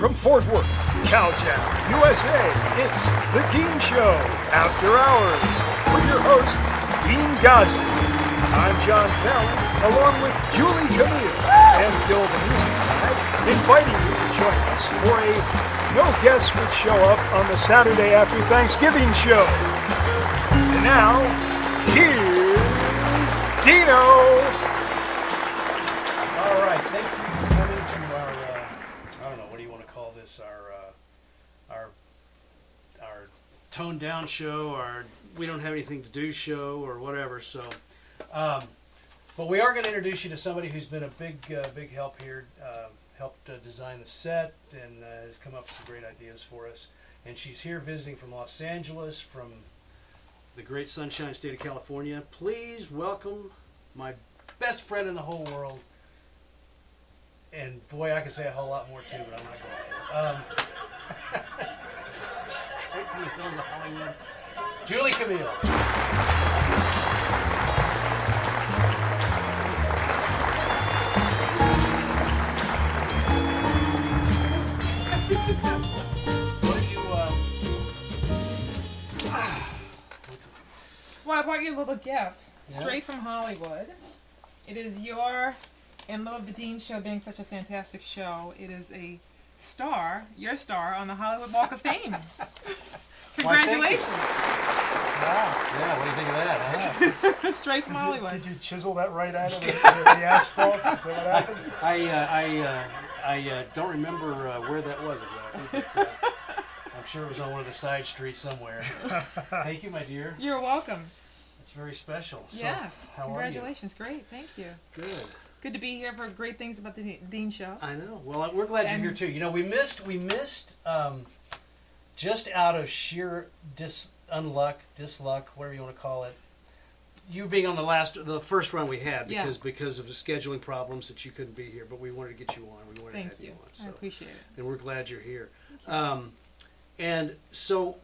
from Fort Worth, Cowtown, USA, it's The Dean Show, After Hours, with your host, Dean Gosden. I'm John Fallon, along with Julie Camille and Bill the Music Guy, inviting you to join us for a No Guests Would Show Up on the Saturday After Thanksgiving show. And now, here's Dino. All right, thank you for coming to our, I don't know, what do you want to call this, our toned down show, our we don't have anything to do show, or whatever, so, but we are going to introduce you to somebody who's been a big help here, helped design the set, and has come up with some great ideas for us, and she's here visiting from Los Angeles, from the great sunshine state of California. Please welcome my best friend in the whole world, and boy, I could say a whole lot more too, but I'm not going to. Straight from the films of Hollywood, Julie Camille. What did you, Well, I brought you a little gift, straight from Hollywood. It is your, in lieu of the Dean Show being such a fantastic show, it is a star, your star, on the Hollywood Walk of Fame. Congratulations. Wow. Yeah, what do you think of that? Straight from Hollywood. Did you chisel that right out of the asphalt? Is that what happened? I don't remember where that was exactly, but I'm sure it was on one of the side streets somewhere. Thank you, my dear. You're welcome. It's very special. So, Yes. how Congratulations. Great. Thank you. are you? Good. Good to be here for great things about the Dean Show. I know. Well, we're glad you're here too. You know, we missed just out of sheer dislike, whatever you want to call it. You being on the first run we had because of the scheduling problems that you couldn't be here, but we wanted to get you on. We wanted to have you on. So. I appreciate it. And we're glad you're here. And so,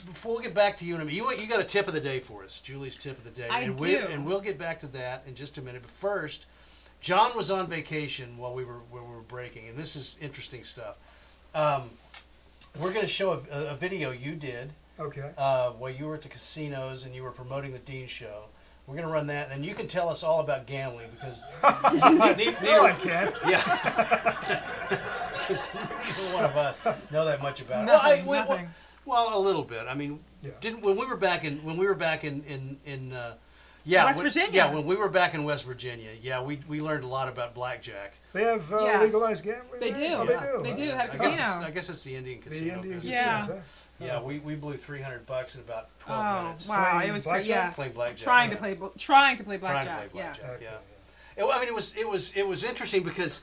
before we get back to you and me, you got a tip of the day for us, Julie's tip of the day. I do. And we'll get back to that in just a minute. But first, John was on vacation while we were breaking, and this is interesting stuff. We're going to show a video you did. Okay. While you were at the casinos and you were promoting the Dean Show. We're going to run that, and you can tell us all about gambling because No, I can't. Yeah, because neither one of us know that much about Nothing, it. nothing. Well, a little bit. I mean, Yeah. when we were back in West Virginia. Yeah, when we were back in West Virginia, we learned a lot about blackjack. They have Yes. legalized gambling? They there? do. Oh, Yeah. they do. They do have I casino. guess it's the Indian The casino. Indian business. Yeah. casinos, huh? Yeah, we blew $300 in about 12 Oh, minutes. wow. Playing It was blackjack? great. Yes. Playing blackjack. Trying to play blackjack. Trying to play Yes. blackjack. Okay, Yeah. I mean, it was interesting because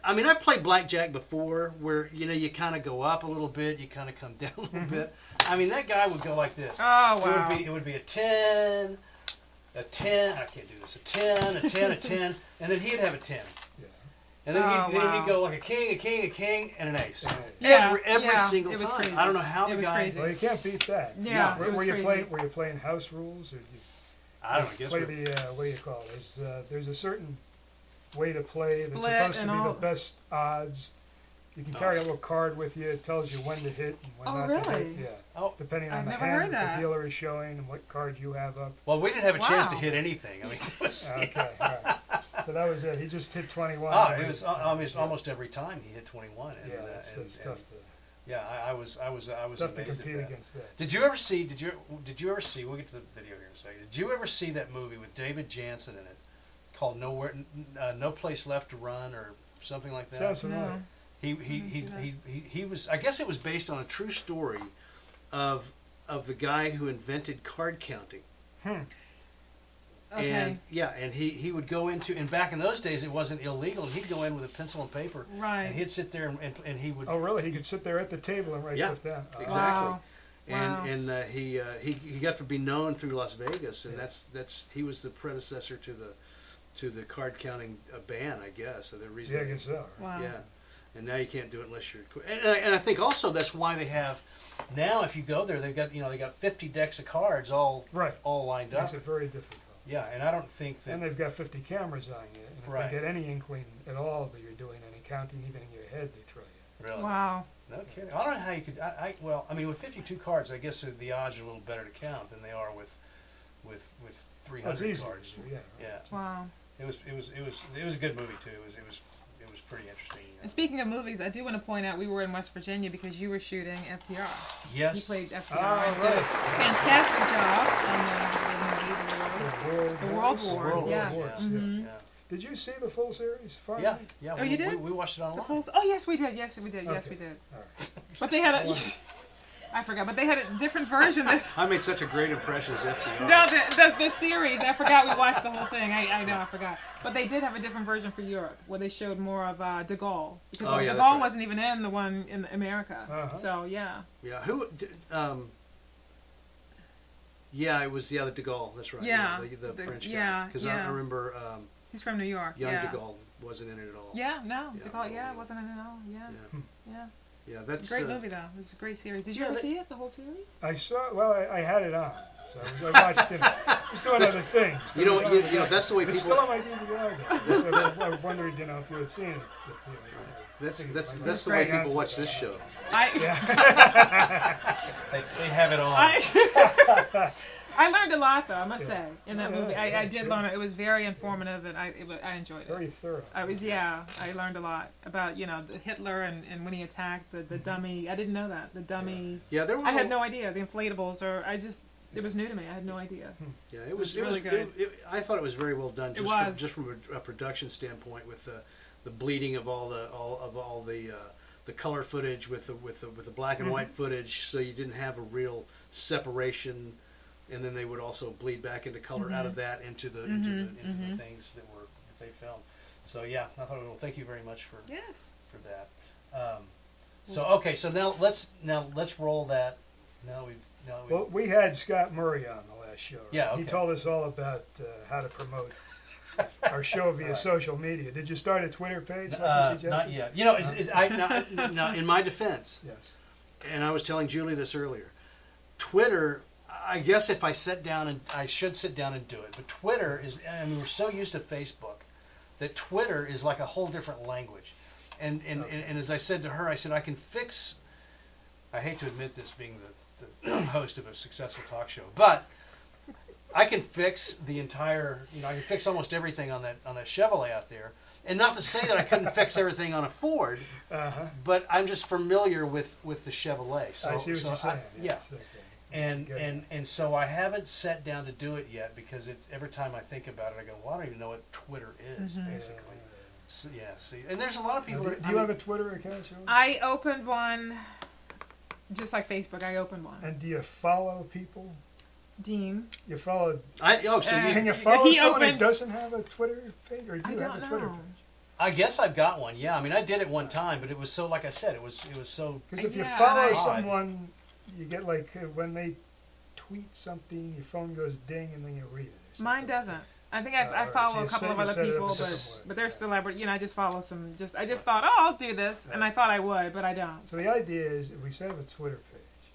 I mean, I've played blackjack before, where you kind of go up a little bit, you kind of come down a little bit. I mean, that guy would go like this. Oh, wow. It would be a 10, a 10. I can't do this. A 10, a 10, a 10, and then he'd have a 10. Yeah. And then Oh, he'd wow. go like a king, and an ace. Yeah, Every yeah, single it was time. crazy. I don't know how It the was guy. crazy. Well, you can't beat that. Yeah, Were, it was were you crazy. Were you playing house rules, or did you I don't know. Guess play we're- the what do you call it? There's a certain way to play that's Split supposed to and be all. the best odds. You can carry a little card with you. It tells you when to hit and when Oh, not to really? hit. Yeah. Oh. Depending on I've the never hand heard that. the dealer is showing and what card you have up. Well, we didn't have a chance to Wow. hit anything. I mean, it was, Okay. All right. So that was it. He just hit 21. oh, it was almost every time he hit 21. And, Yeah, it's tough to yeah, I was tough to amazed compete at that. against that. Did you ever see? We'll get to the video here in a second. Did you ever see that movie with David Jansen in it, called No Place Left to Run, or something like that? Sounds familiar. No. He was. I guess it was based on a true story of the guy who invented card counting. Okay. And he would go into, and back in those days it wasn't illegal, and he'd go in with a pencil and paper, Right. and he'd sit there and he would. Oh, really? He could sit there at the table and write Yeah, stuff down. Oh. exactly. Wow. And Wow. he got to be known through Las Vegas, and Yeah. that's he was the predecessor to the card counting ban, I guess. So the reason. Yeah, I guess so. Wow. Yeah, and now you can't do it unless you're. And I think also that's why they have now. If you go there, they got 50 decks of cards all lined up. Makes it very difficult. Yeah, and I don't think that. And they've got 50 cameras on you. And if Right. they get any inkling at all that you're doing any counting, even in your head they throw you. Really? Wow. No kidding. I don't know how you could. Well, I mean, with 52 cards, I guess the odds are a little better to count than they are with 300 Well, it's easy. cards. Yeah. Yeah. Wow. It was a good movie too. It was pretty interesting. And speaking of movies, I do want to point out we were in West Virginia because you were shooting FTR. Yes. He played FTR. Oh, Did a right. fantastic job on the World Wars. World Yes. Wars, Mhm. Yeah. Did you see the full series? Finally? Yeah. Yeah. Oh, you did? We watched it The online. full, oh yes, we did. Yes, we did. Yes, Okay. we did. All right. But they had a. I forgot. But they had a different version. I made such a great impression as FDR. No, the series. I forgot we watched the whole thing. I know, I forgot. But they did have a different version for Europe, where they showed more of De Gaulle. Because Oh, yeah, De that's Gaulle right. wasn't even in the one in America. Uh-huh. So, yeah. Yeah. Who? Yeah, it was the De Gaulle. That's right. Yeah. The French guy. yeah, Because yeah. I remember He's from New York. young yeah. De Gaulle wasn't in it at all. Yeah, no. Yeah, De Gaulle, yeah. wasn't in it at all. Yeah. Yeah. Yeah. Yeah. That's Great movie, though. It was a great series. Did you Yeah, ever that- see it, the whole series? I saw. Well, I had it on, so I watched it. Just doing other things. You know, It was on you know that's the way It's people. still on my DVR. Though. So I wondered, if you had seen it. That's the way people watch this show. They have it on. I learned a lot, though, I must say, in that Yeah, movie. yeah, I did sure. learn it. It was very informative, and I enjoyed it. Very thorough. I learned a lot about, the Hitler and when he attacked the dummy. I didn't know that. The dummy. Yeah, there was. I had no idea. The inflatables, it was new to me. I had no idea. Yeah, it was really good. I thought it was very well done. Just from a production standpoint, with the bleeding of all the color footage with the black and white footage, so you didn't have a real separation, and then they would also bleed back into color out of that into the things that they filmed. So yeah, I thought, well, thank you very much for that. So now let's roll that. Well, we had Scott Murray on the last show. Right? Yeah, okay. He told us all about how to promote our show via social media. Did you start a Twitter page? Like you suggested? Not yet. Now, in my defense, Yes. and I was telling Julie this earlier, Twitter, I guess if I should sit down and do it, but Twitter is, we're so used to Facebook that Twitter is like a whole different language. And as I said to her, I said, I can fix, I hate to admit this being the host of a successful talk show, but I can fix the entire, I can fix almost everything on that Chevrolet out there. And not to say that I couldn't fix everything on a Ford, but I'm just familiar with the Chevrolet. So, I see what you're saying. Yeah. Okay. And so I haven't sat down to do it yet because every time I think about it, I go, well, I don't even know what Twitter is, basically. So, yeah, see. And there's a lot of people Do you have a Twitter account, Joe? I opened one, just like Facebook. I opened one. And do you follow people? Dean. You follow. Can you He follow someone who opened- doesn't have a Twitter page, or do I you have don't a Twitter know. page? I guess I've got one. Yeah, I mean, I did it one time, but it was so, like I said, it was so. Because if you Yeah, follow and someone, you get when they tweet something, your phone goes ding, and then you read it. or something. Mine doesn't. I think I alright, so follow you a couple set- of you other set it up people, a different way. but they're celebrity. I just follow some. I just thought, I'll do this, and I thought I would, but I don't. So the idea is, if we set up a Twitter page,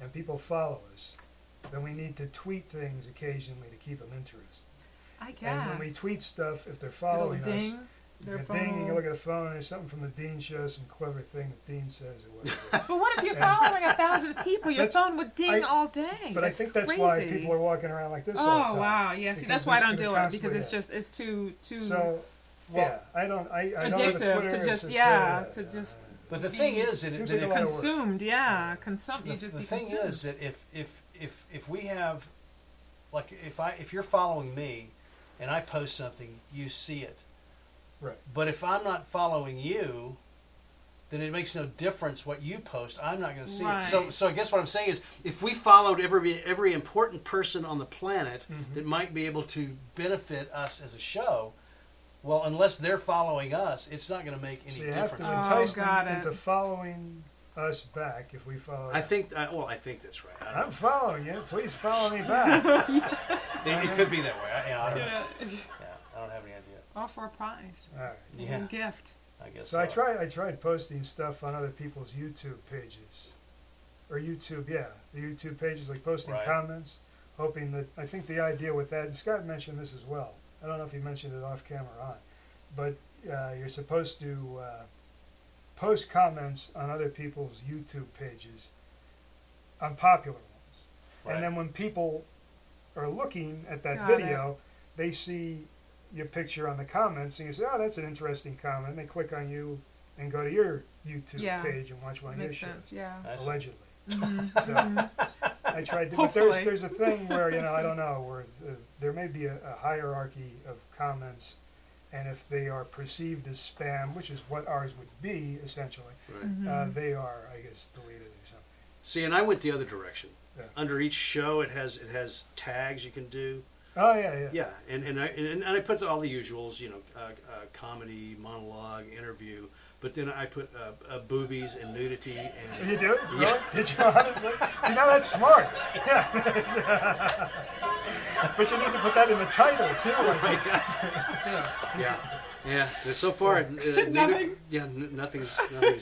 and people follow us, then we need to tweet things occasionally to keep them interested. I guess. And when we tweet stuff, if they're It'll following us, ding. you Their get phone ding, and you will- look at the phone, there's something from the Dean Show, some clever thing that Dean says or whatever. But what if you're following 1,000 people? Your That's- phone would ding all day. But I think that's why crazy. people are walking around like this all the Oh time. wow, yeah. See, Because that's why I don't they're do it because constantly it's too So, yeah, I don't have a addictive Twitter. to it's just just, just But the thing is that, Seems that like a if, lot of work. consumed. Yeah, you the, just the be thing consumed. is that if we have, like, if you're following me, and I post something, you see it. Right. But if I'm not following you, then it makes no difference what you post. I'm not going to see it. Right. So I guess what I'm saying is, if we followed every important person on the planet that might be able to benefit us as a show, well, unless they're following us, it's not going to make any So you have to difference. entice got them it. into following us back if we follow. I think that's right. I I'm don't following you. Please follow me back. know. It could be that way. I don't, Yeah. I don't have any idea. All for a prize. All right. A Yeah. little gift. I guess So I tried posting stuff on other people's YouTube pages, or the YouTube pages, like posting Right. comments, hoping that, I think the idea with that, and Scott mentioned this as well, I don't know if he mentioned it off camera or on, but you're supposed to post comments on other people's YouTube pages on popular ones. Right. And then when people are looking at that Got video, they see your picture on the comments and you say, oh, that's an interesting comment. And they click on you and go to your YouTube Yeah. page and watch one of your Makes shows. sense, yeah. I see. Allegedly. Mhm. So I tried to, but Hopefully. there's a thing where, you know, I don't know, where there may be a hierarchy of comments, and if they are perceived as spam, which is what ours would be essentially, Right. they are, I guess, deleted or something. See, and I went the other direction. Yeah. Under each show, it has tags you can do. Oh yeah. Yeah, and I put all the usuals, you know, comedy, monologue, interview. But then I put boobies and nudity and You do it? Really? Yeah. Did you honestly? You know, that's smart. Yeah. But you need to put that in the title too. I think. yeah. So far, Nothing? nothing's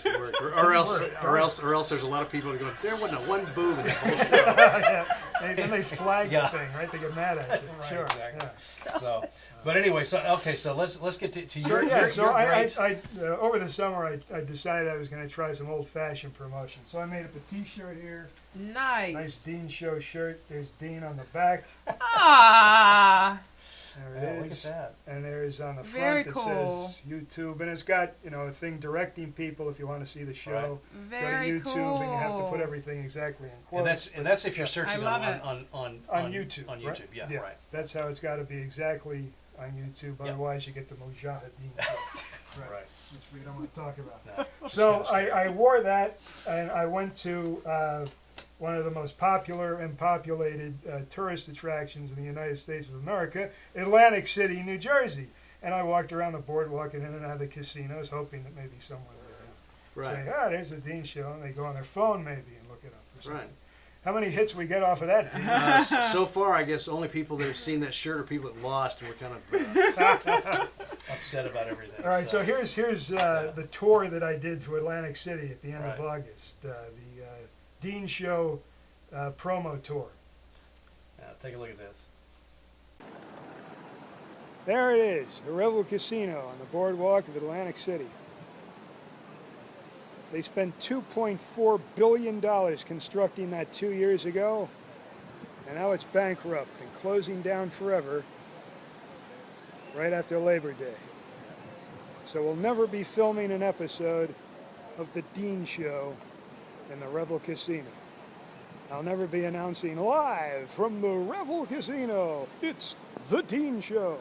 worked. Or else there's a lot of people who go, there wasn't a one boob in that whole show. Yeah. Then they flag Yeah. the thing, right? They get mad at you. Right, Sure. exactly. Yeah. So, but anyway, so let's get to So your yeah, your, so your I great- over the summer I decided I was going to try some old-fashioned promotion. So I made up a T-shirt here, nice Nice. Dean Show shirt. There's Dean on the back. Ah. There Yeah, it look is. at that. And there's on the Very front that cool. says YouTube, and it's got, you know, a thing directing people if you want to see the show. Very Go to YouTube, cool. and you have to put everything exactly in quotes. And that's if you're searching love on YouTube. On right? YouTube, yeah, right. That's how it's got to be exactly on YouTube. Yeah. Otherwise, you get the Mujahideen. Right. Which we don't want to talk about. No, So I wore that, and I went to one of the most popular and populated tourist attractions in the United States of America, Atlantic City, New Jersey. And I walked around the boardwalk and in and out of the casinos, hoping that maybe someone would say, ah, there's the Dean Show, and they go on their phone maybe and look it up or something. Right. How many hits we get off of that, Dean? So far, I guess only people that have seen that shirt are people that lost and were kind of upset about everything. All right, so here's the tour that I did to Atlantic City at the end of Right. August, the Dean Show promo tour. Yeah, take a look at this. There it is, the Revel Casino on the boardwalk of Atlantic City. They spent $2.4 billion constructing that 2 years ago, and now it's bankrupt and closing down forever right after Labor Day. So we'll never be filming an episode of The Dean Show in the Revel Casino. I'll never be announcing live from the Revel Casino, it's The Dean Show.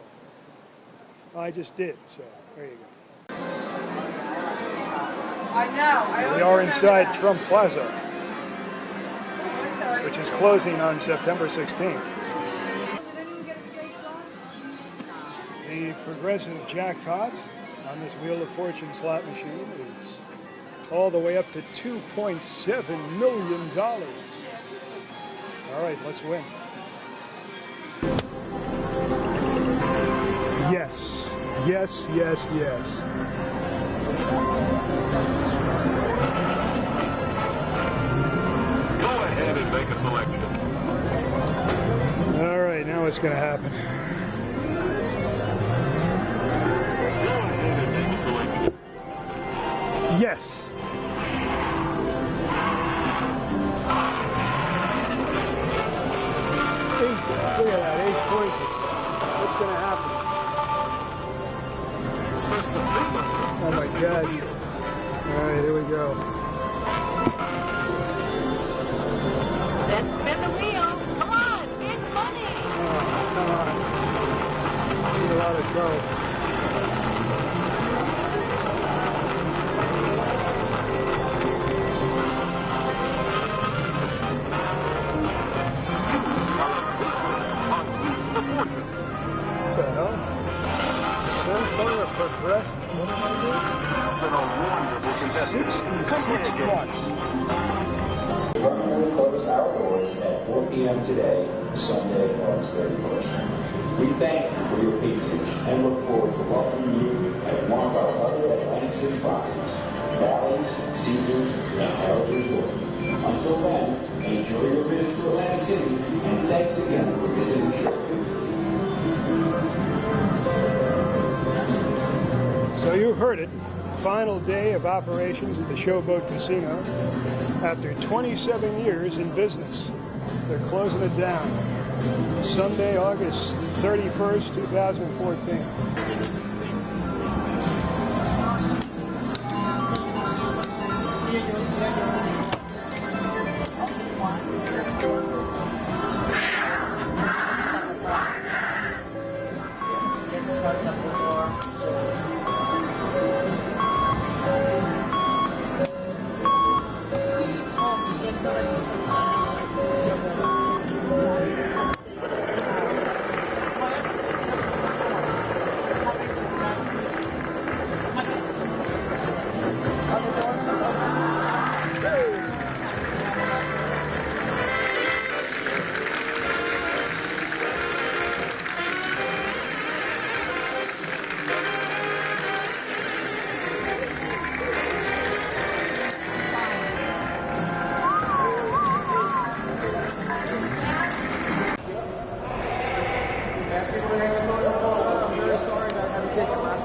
I just did, so there you go. I know. We are inside Trump Plaza, which is closing on September 16th. The progressive jackpot on this Wheel of Fortune slot machine is all the way up to $2.7 million. All right, let's win. Yes, yes, yes, yes. Go ahead and make a selection. All right, now what's going to happen? Go ahead and make a selection. Yes. Look at that, 8 points. What's going to happen? Press the speed button. Oh my God. All right, here we go. Then spin the wheel. Come on, big money. Oh, come on. Need a lot of trouble. What the hell? Something of progressive. What am I Been a wonderful contestant. doing? Government will close our doors at 4 p.m. today, Sunday, August 31st. We thank you for your patronage and look forward to welcoming you at one of our other Atlantic City properties, Bally's, Caesars, and Harrah's Resort. Until then, enjoy your visit to Atlantic City, and thanks again for visiting Shore. So you heard it. final day of operations at the Showboat Casino. After 27 years in business, they're closing it down. Sunday, August 31st, 2014.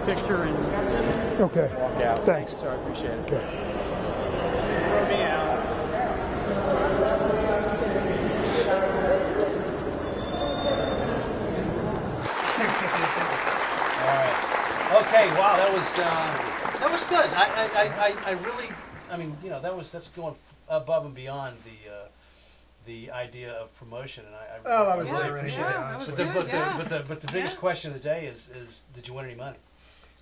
Picture and Okay. yeah, Thanks. So I appreciate it. Okay. Throw me out. All right. Okay. Wow, that was good. I really, I mean, you know, that's going above and beyond the idea of promotion, and I was really there appreciate anyway, it. that was But good, the biggest question of the day is did you win any money?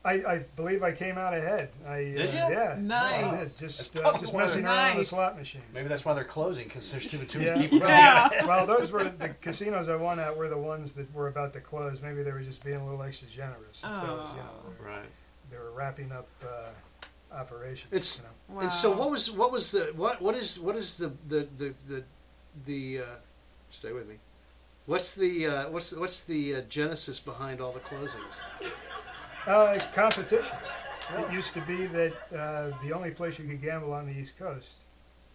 I believe I came out ahead. Did you? Yeah. Nice. I did. Just probably messing around with nice. slot machines. Maybe that's why they're closing, because there's too Yeah. many people. Yeah. Well, those were the casinos I won at were the ones that were about to close. Maybe they were just being a little extra generous. Since that was, Right. they were wrapping up operations. It's Wow. and so what is the stay with me. What's the genesis behind all the closings? Competition. It used to be that the only place you could gamble on the East Coast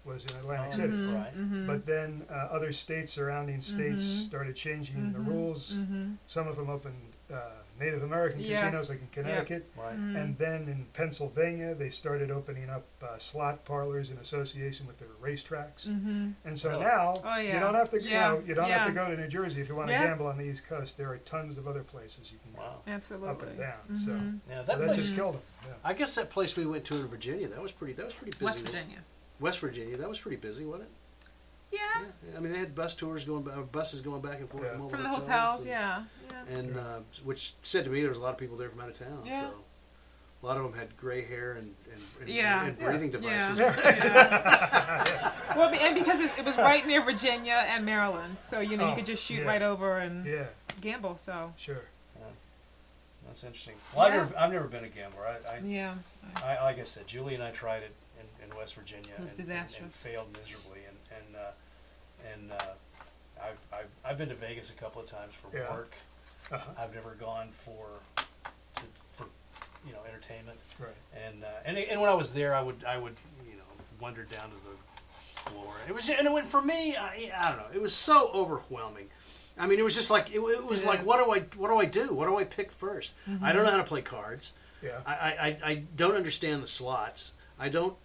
was in Atlantic City. Right. But then other states, surrounding states, started changing the rules. Some of them opened Native American casinos, like in Connecticut. Right. And then in Pennsylvania, they started opening up slot parlors in association with their racetracks. And so Really? now Oh, yeah. you don't have to, Yeah. you don't have to Yeah. go to New Jersey if you want to Yeah. gamble on the East Coast. There are tons of other places you can go Wow. Absolutely. up and down. So, Yeah, so that that place. just killed them. Yeah. I guess that place we went to in Virginia, that was pretty busy. West Virginia. West Virginia, that was pretty busy, wasn't it? Yeah. Yeah. I mean, they had buses going back and forth Yeah. from all From the hotels, hotels, and, yeah. and which said to me there was a lot of people there from out of town. Yeah. So a lot of them had gray hair and Yeah. breathing devices. Yeah. Well, and because it was right near Virginia and Maryland, so you Oh, could just shoot yeah. in over and Yeah, gamble. So sure. That's interesting. Well, Yeah. I've never been a gambler. yeah. I like I said, Julie and I tried it in West Virginia. It was disastrous. And failed miserably. And I've been to Vegas a couple of times for Yeah. work. I've never gone for entertainment. Right. And when I was there, I would wander down to the floor. It went for me. I don't know. It was so overwhelming. I mean, it was just like it was like, what do I do? What do I pick first? I don't know how to play cards. Yeah. I don't understand the slots. I don't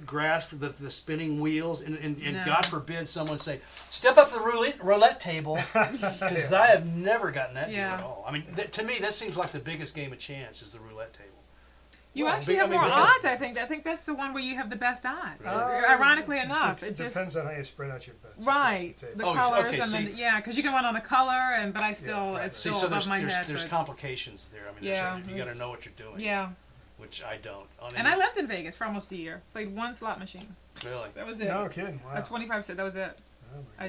grasp the spinning wheels, and No. God forbid someone say, step up to the roulette table, because I have never gotten that deal Yeah. at all. I mean, to me, that seems like the biggest game of chance is the roulette table. You Well, actually I have mean, more because- odds, I think. I think that's the one where you have the best odds. Really? Ironically enough, It it just depends on how you spread out your bets. right across the the table. colors okay, and see- then because you can run on a color but I still right. it's See, still so above my head. there's but- complications there. I mean, Yeah, you got to it's- know what you're doing. yeah, Which I don't. and I lived in Vegas for almost a year. Played one slot machine. Really. That was it. No kidding. Wow. A 25 cent. That was it. Oh my I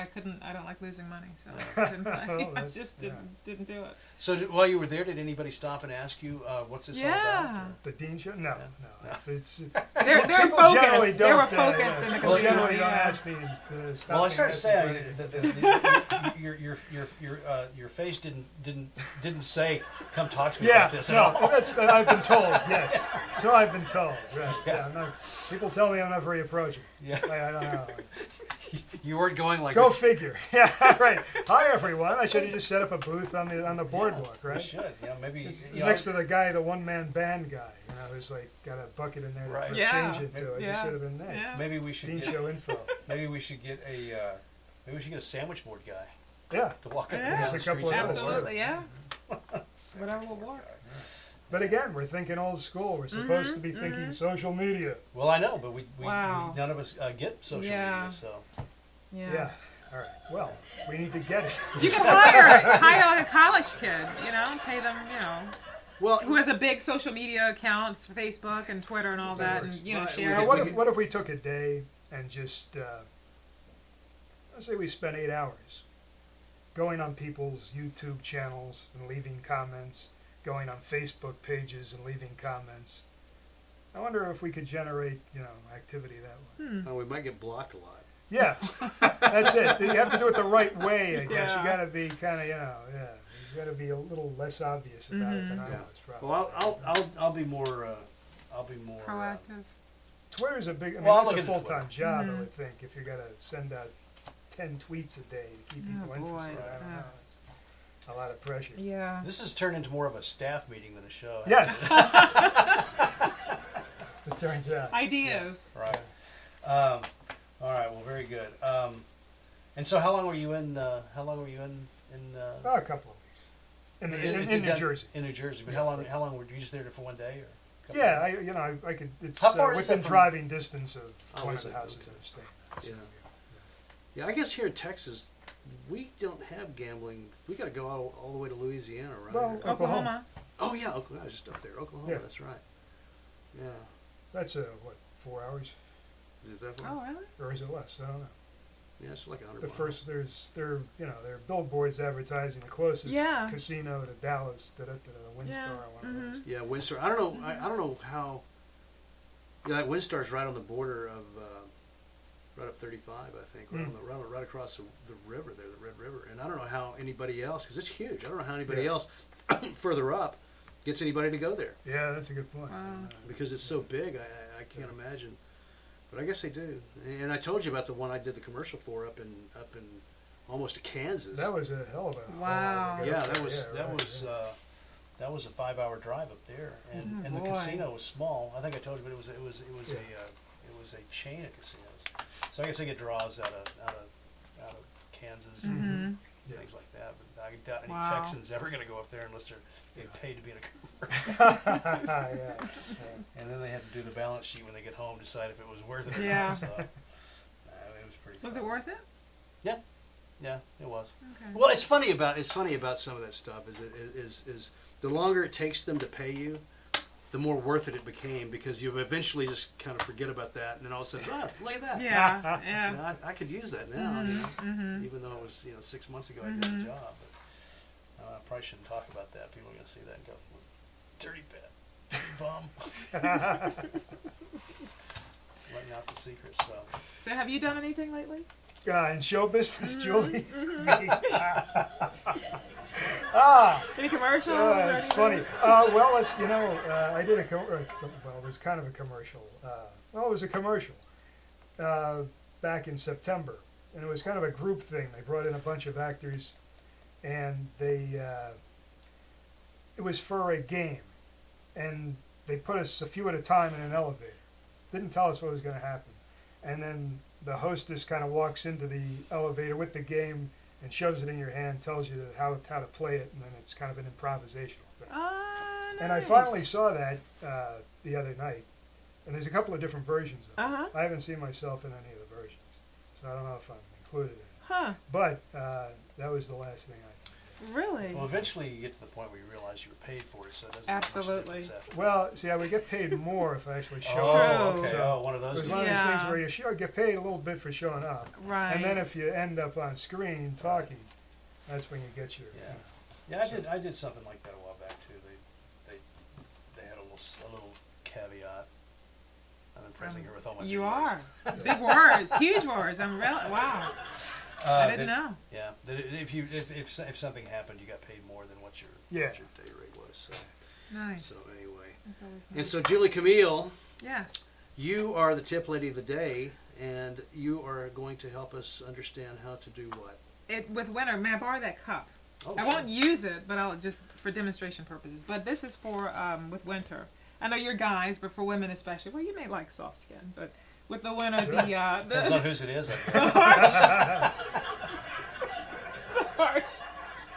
couldn't. I don't like losing money, so I couldn't play. Oh, I that's- just yeah. didn't do it. So while you were there, did anybody stop and ask you what's this all Yeah. about? The Dean Show? No, no. It's, They're people generally focused. They were don't, focused in the people casino. generally don't Yeah. ask me to stop. Well, I and started to ask say me for anything. your face didn't say come talk to me Yeah, about this at no, all. that's I've been told. Yes, so I've been told. Right. Yeah. Yeah. I'm not, people tell me I'm not very approachable. Yeah. I don't know. You weren't going like Go figure. Yeah, right. Hi everyone. I should have just set up a booth on the boardwalk, You right? should. Maybe It's you know, next to the guy, the one-man band guy. I was like, got a bucket in there to Right. put Yeah. change into. I Yeah. just should have been there. Yeah. Maybe we should Dean get, Show info. maybe we should get a sandwich board guy Yeah. to walk up Yeah. and down Just the a couple streets. of those. Absolutely, yeah. Whatever will work. But again, we're thinking old school. We're supposed to be thinking social media. Well, I know, but we Wow. none of us get social Yeah. media, so. Yeah. All right. Well, we need to get it. You can hire like a college kid, pay them, Well, who has a big social media account, Facebook and Twitter and all that, and Right. share. Now, it. what if we took a day and just, let's say we spent 8 hours going on people's YouTube channels and leaving comments, going on Facebook pages and leaving comments. I wonder if we could generate, activity that way. we might get blocked a lot. Yeah, that's it. You have to do it the right way, I guess. Yeah. You got to be kind of, you got to be a little less obvious about it than I Yeah. was. Probably. Well, I'll be more. Proactive. Twitter's a big. I mean, Well, I'll that's a look into full-time Twitter. job, I would think, if you're gonna send out 10 tweets a day to keep people boy. interested. I don't Yeah. know. It's a lot of pressure. Yeah. This has turned into more of a staff meeting than a show. Yes. It turns out. Ideas. Right. All right. Well, very good. And so, how long were you in? How long were you in? Oh, a couple of weeks in New Jersey. In New Jersey, but how long were you just there for one day or? a couple Yeah, days? I could. It's How far is within that from- driving distance of Oh, one is of the it? houses Okay. I'm staying. Yeah. Yeah, I guess here in Texas, we don't have gambling. We got to go all the way to Louisiana, right? Well, Or- Oklahoma. oh yeah, Oklahoma. I was just up there, Oklahoma. Yeah. That's right. Yeah. That's 4 hours, Is that Oh, really? or is it less? I don't know. Yeah, it's like 100 The miles. first, there are billboards advertising the closest Yeah. casino to Dallas, the Windstar, Yeah. one of those. Yeah, Windstar. I don't know. I don't know how. Yeah, Windstar's right on the border of right up 35, I think, right across the river there, the Red River. And I don't know how anybody else, because it's huge. I don't know how anybody else further up gets anybody to go there Yeah, that's a good point. Wow. because it's so big. I can't imagine. But I guess they do. And I told you about the one I did the commercial for up in almost to Kansas. That was a hell of a Wow. haul to get Yeah, up that there. was Yeah, that right, was yeah. that was a 5-hour drive up there, and Oh, the boy. casino was small. I think I told you, but it was a chain of casinos. So I guess they get draws out of Kansas and things like that. But I doubt any Wow. Texans ever going to go up there unless they're getting paid to be in a commercial. Yeah. And then they have to do the balance sheet when they get home, decide if it was worth it or Yeah. not. So it was pretty. Was fun. it worth it? Yeah, it was. Okay. Well, it's funny about some of that stuff is the longer it takes them to pay you, the more worth it became, because you eventually just kind of forget about that, and then all of a sudden, look at that. Yeah. You Yeah. know, I could use that now, you know, even though it was 6 months ago I did the job. But I probably shouldn't talk about that. People are going to see that and go, dirty bat, bum. Letting out the secrets. So have you done anything lately? In show business, Julie. Any commercials? or It's anything? funny. Well, I did it was kind of a commercial. It was a commercial back in September, and it was kind of a group thing. They brought in a bunch of actors, and it was for a game, and they put us a few at a time in an elevator. Didn't tell us what was going to happen, and then the hostess kind of walks into the elevator with the game and shows it in your hand, tells you how to play it, and then it's kind of an improvisational thing. Ah, nice. And I finally saw that the other night, and there's a couple of different versions of it. Uh-huh. I haven't seen myself in any of the versions, so I don't know if I'm included in it. Huh. But that was the last thing I did. Really? well, eventually you get to the point where you realize you were paid for it, so it doesn't Absolutely. make much difference after. Well, see, I would get paid more if I actually showed Oh, up. True. okay. So One of it those. was deals. one of those Yeah. things where you get paid a little bit for showing up. Right. And then if you end up on screen talking, that's when you get your... Yeah, I did something like that a while back too. They had a little caveat. I'm impressing her with all my. You big are. words. Big words. Huge words. Wow. I didn't know. Yeah, that if something happened, you got paid more than what your day rate was. So, Nice. so anyway, That's always and nice. so Julie Camille, Yes. you are the tip lady of the day, and you are going to help us understand how to do what. With winter, may I borrow that cup? Oh, I sure. won't use it, but I'll just for demonstration purposes. But this is for with winter. I know you're guys, but for women especially, well, you may like soft skin, but with the winter, Depends on whose it is, I guess.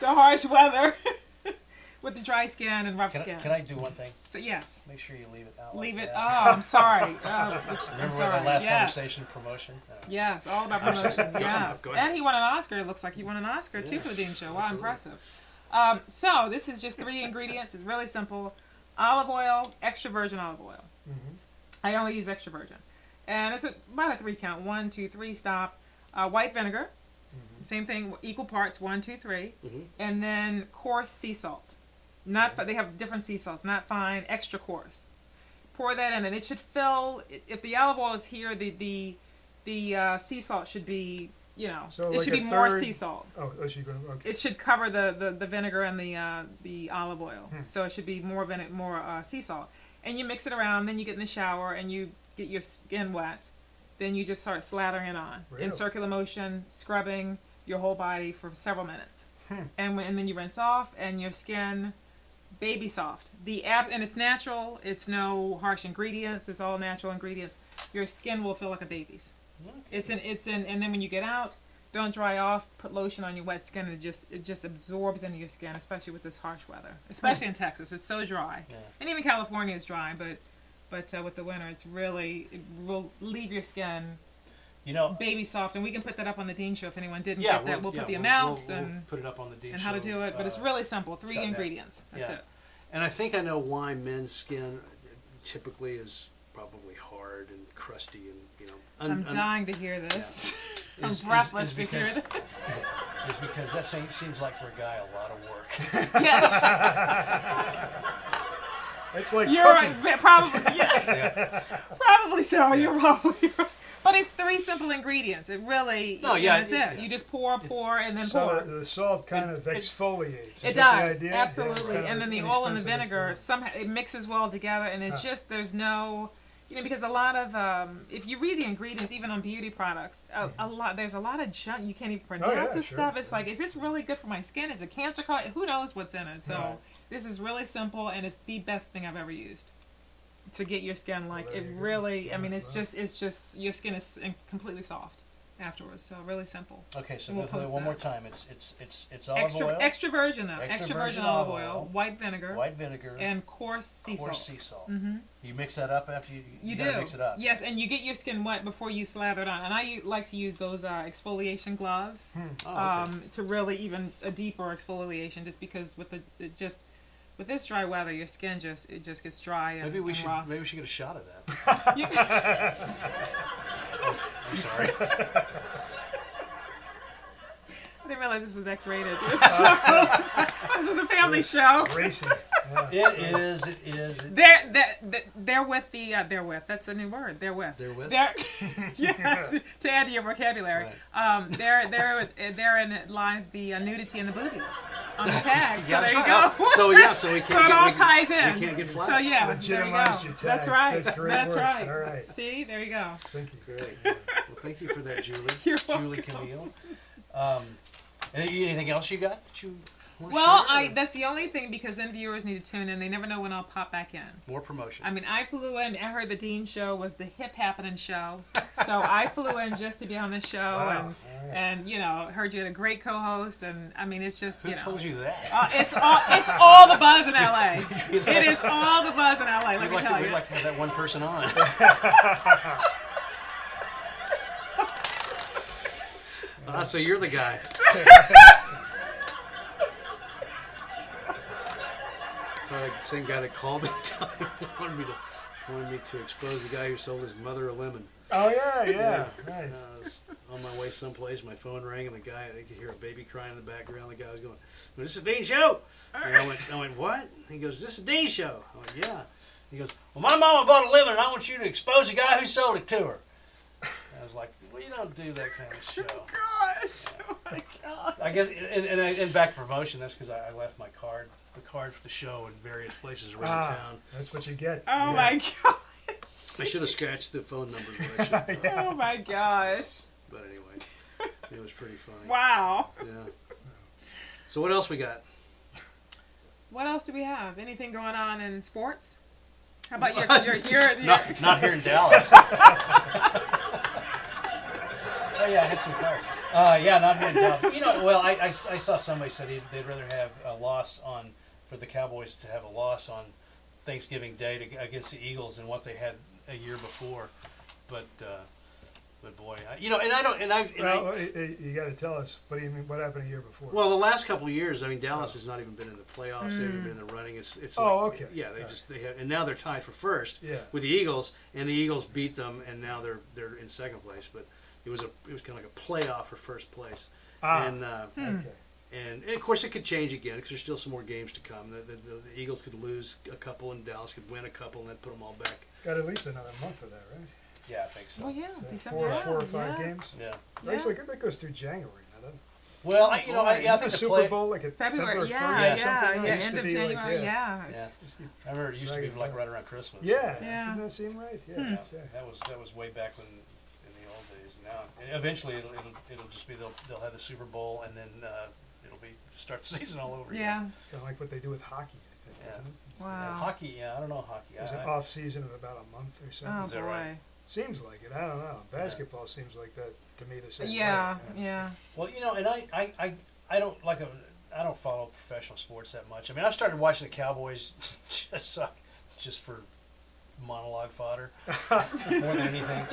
the harsh weather with the dry skin and rough skin. Can I do one thing? So yes. Make sure you leave it out. Leave like it. that. Oh, I'm sorry. Remember our last conversation, promotion? Yes, all about promotion. Yes, Go ahead. and he won an Oscar. It looks like he won an Oscar too for the Dean Show. Wow, absolutely. impressive. So this is just 3 ingredients. It's really simple: olive oil, extra virgin olive oil. I only use extra virgin, and it's about a 3 count. 1, 2, 3. Stop. White vinegar. Same thing, equal parts. 1, 2, 3, and then coarse sea salt. Not they have different sea salts. Not fine, extra coarse. Pour that in, and it should fill. If the olive oil is here, the sea salt should be, So it like should be a more third- sea salt. Oh, she's going to. Okay. It should cover the vinegar and the olive oil. So it should be more sea salt. And you mix it around. Then you get in the shower and you get your skin wet. Then you just start slathering it on in Really? circular motion, scrubbing your whole body for several minutes. And then you rinse off, and your skin, baby soft. And it's natural. It's no harsh ingredients. It's all natural ingredients. Your skin will feel like a baby's. Okay. And then when you get out, don't dry off. Put lotion on your wet skin, and it just absorbs into your skin, especially with this harsh weather. Especially in Texas, it's so dry. Yeah. And even California is dry, but with the winter, it will leave your skin baby soft. And we can put that up on the Dean Show if anyone didn't get that. We'll put the amounts we'll and put it up on the Dean and Show. how to do it. But it's really simple. 3 ingredients. That's it. And I think I know why men's skin typically is probably hard and crusty and I'm dying to hear this. Yeah. I'm breathless to hear this. Is because that seems like for a guy a lot of work. Yes. It's like You're cooking. right. Probably. Yeah. Probably so. You're probably right. But it's 3 simple ingredients. It really. That's it. Yeah. You just pour, and then So pour. the salt kind of exfoliates. Is It that does, the idea? absolutely. Yeah, it's And then the kind oil of and the vinegar, inexpensive. somehow it mixes well together, and it's just, there's no, because a lot of, if you read the ingredients, even on beauty products, there's a lot of junk you can't even pronounce this stuff. It's like, is this really good for my skin? Is it cancer causing? Who knows what's in it? So this is really simple, and it's the best thing I've ever used to get your skin it's just your skin is completely soft afterwards. So really simple. Okay, so We'll go through it post one that. more time. It's olive oil, Extra virgin though. Extra virgin olive oil, white vinegar, and coarse sea salt. You mix that up after you do. gotta mix it up. Yes, and you get your skin wet before you slather it on. And I like to use those exfoliation gloves to really even a deeper exfoliation, just because with with this dry weather, your skin just gets dry and Maybe we should rough. get a shot of that. I'm sorry. I didn't realize this was X-rated. This was a family show. Racing. It is. They're with the that's a new word. They're with. They're with? Yes, to add to your vocabulary. Right. Therein lies the nudity and the boobies on the tag. So Yeah, there that's you right. go. So we can't. So it all ties in. We can't get flat. So yeah, there you Legitimize go. your tags. That's right. That's great That's work. right. All right. See, there you go. Thank you. Great. Well, thank you for that, Julie. You're Julie Camille. Anything else you got that you want to Well, share, or that's the only thing, because then viewers need to tune in. They never know when I'll pop back in. more promotion. I mean, I flew in. I heard the Dean Show was the hip happening show, so I flew in just to be on this show, Wow. and heard you had a great co-host, and I mean, it's just Who told you that? it's all the buzz in LA. It is all the buzz in LA. Let me tell We'd you. like to have that one person on. So you're the guy. The same guy that called me that time wanted me to expose the guy who sold his mother a lemon. Oh yeah. Right. I was on my way someplace, my phone rang, and the guy, I could hear a baby crying in the background. The guy was going, "Well, this is the Dean Show." And I went, what? He goes, "This is the Dean Show." I went, "Yeah." He goes, "Well, my mama bought a lemon, and I want you to expose the guy who sold it to her." I was like, "Well, you don't do that kind of show." Gosh, oh my God. I guess, and back to promotion, that's because I left the card for the show in various places around town. That's what you get. Oh my gosh. I should have scratched the phone numbers, but I shouldn't have. Oh my gosh. But anyway, it was pretty funny. Wow. Yeah. So what else we got? What else do we have? Anything going on in sports? How about your Not here in Dallas. Oh yeah, I had some cars. Yeah, not here in Dallas. You know, well, I saw somebody said they'd rather have a loss for the Cowboys to have a loss on Thanksgiving Day against the Eagles than what they had a year before. But boy, you got to tell us. What do you mean? What happened a year before? Well, the last couple of years, I mean, Dallas has not even been in the playoffs. They haven't been in the running. It's okay. Yeah, they have, and now they're tied for first with the Eagles, and the Eagles beat them, and now they're in second place. But it was kind of like a playoff for first place. And of course it could change again because there's still some more games to come. The Eagles could lose a couple, and Dallas could win a couple, and then put them all back. Got at least another month of that, right? Yeah, I think so. Well, yeah, So four or five games. Yeah. Actually, that goes through January now, doesn't it? Well, I think the Super Bowl like at February, February 1st or something. It used end to of be January, like, I remember it used to be like right around Christmas. Yeah. Yeah. Doesn't that seem right? Yeah. That was way back when in the old days. Now, eventually it'll just be they'll have the Super Bowl, and then it'll be start the season all over again. Yeah. It's kind of like what they do with hockey, I think, isn't it? Wow. Hockey, I don't know hockey. There's an off season of about a month or so. Oh Is that boy. right? Seems like it. I don't know. Basketball seems like that to me the same way. Yeah. Well, and I don't I don't follow professional sports that much. I mean, I've started watching the Cowboys just for monologue fodder more than anything.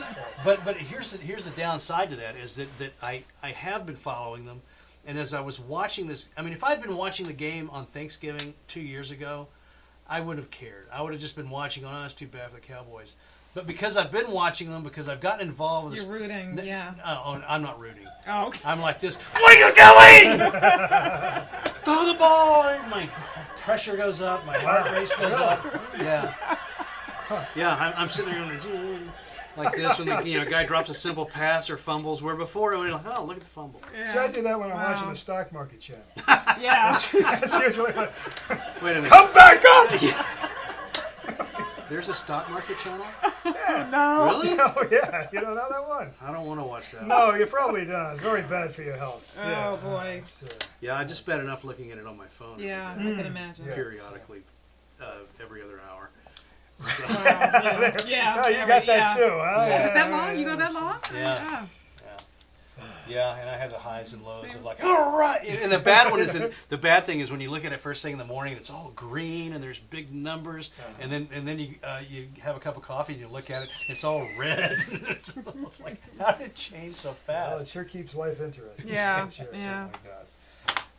But here's the downside to that is that I have been following them, and as I was watching this, I mean, if I'd been watching the game on Thanksgiving 2 years ago, I wouldn't have cared. I would have just been watching. Oh, it's too bad for the Cowboys. But because I've been watching them, because I've gotten involved with You're rooting, yeah. I'm not rooting. Oh, okay. I'm like this. What are you doing? Throw the ball. My pressure goes up. My heart rate goes up. Yeah. Yeah, I'm sitting there going like this when the guy drops a simple pass or fumbles. Where before I was like, oh, look at the fumble. Yeah. So I do that when I'm watching the stock market channel. Yeah. That's usually what. Wait a minute. Come back up! There's a stock market channel? Yeah. No. Really? Oh, yeah. You don't know that one? I don't want to watch that. No, you probably don't. It's very bad for your health. Oh, boy. Yeah, I just spent enough looking at it on my phone. Yeah, I can imagine. Periodically, every other hour. So. Yeah. Oh, you got that too, huh? Is it that long? You go that long? Yeah. Yeah, and I have the highs and lows of like, all right. And the bad one is the bad thing is when you look at it first thing in the morning, it's all green and there's big numbers, and then you have a cup of coffee and you look at it, it's all red. It's like, how did it change so fast? Well, it sure keeps life interesting. Yeah. It Yeah. certainly does.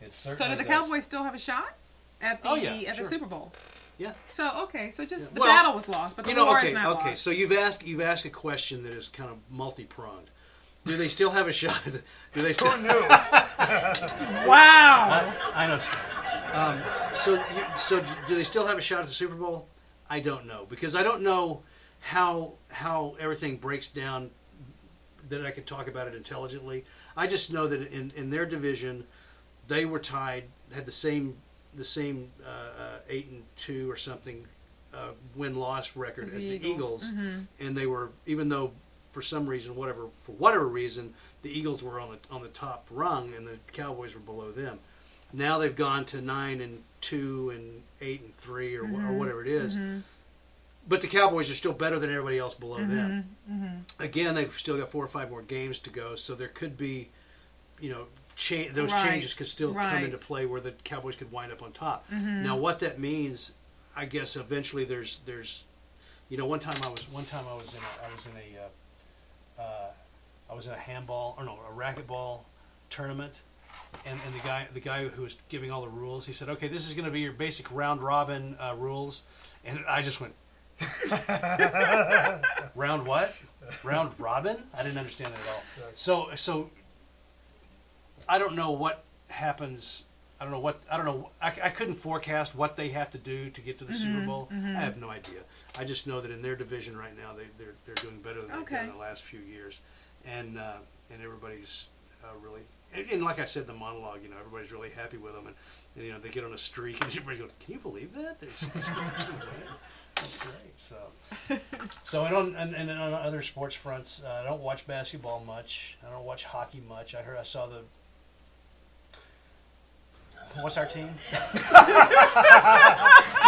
It certainly So do the does. Cowboys still have a shot at the sure. the Super Bowl? Yeah. So so just the Well, battle was lost, but the war is not okay. lost. So you've asked a question that is kind of multi-pronged. Do they still have a shot? Do they still? Who knew? Wow. I know. So do they still have a shot at the Super Bowl? I don't know because I don't know how everything breaks down that I could talk about it intelligently. I just know that in their division, they were tied, had the same 8-2 or something win-loss record as the Eagles, and they were, even though for some reason, for whatever reason, the Eagles were on the top rung and the Cowboys were below them. Now they've gone to 9-2 and 8-3 or whatever it is. But the Cowboys are still better than everybody else below them. Again, they've still got 4 or 5 more games to go, so there could be, those changes could still come into play where the Cowboys could wind up on top. Now, what that means, I guess, eventually there's, one time I was in a handball or no, a racquetball tournament, and the guy who was giving all the rules, he said, "Okay, this is going to be your basic round robin rules," and I just went, "Round what? Round robin?" I didn't understand that at all. So I don't know what happens. I don't know. I couldn't forecast what they have to do to get to the Super Bowl. I have no idea. I just know that in their division right now, they're doing better than they've done in the last few years, and everybody's really, and like I said in the monologue, everybody's really happy with them, and they get on a streak, and everybody's going, "Can you believe that?" That's great. So and on other sports fronts, I don't watch basketball much. I don't watch hockey much. I saw the What's our team?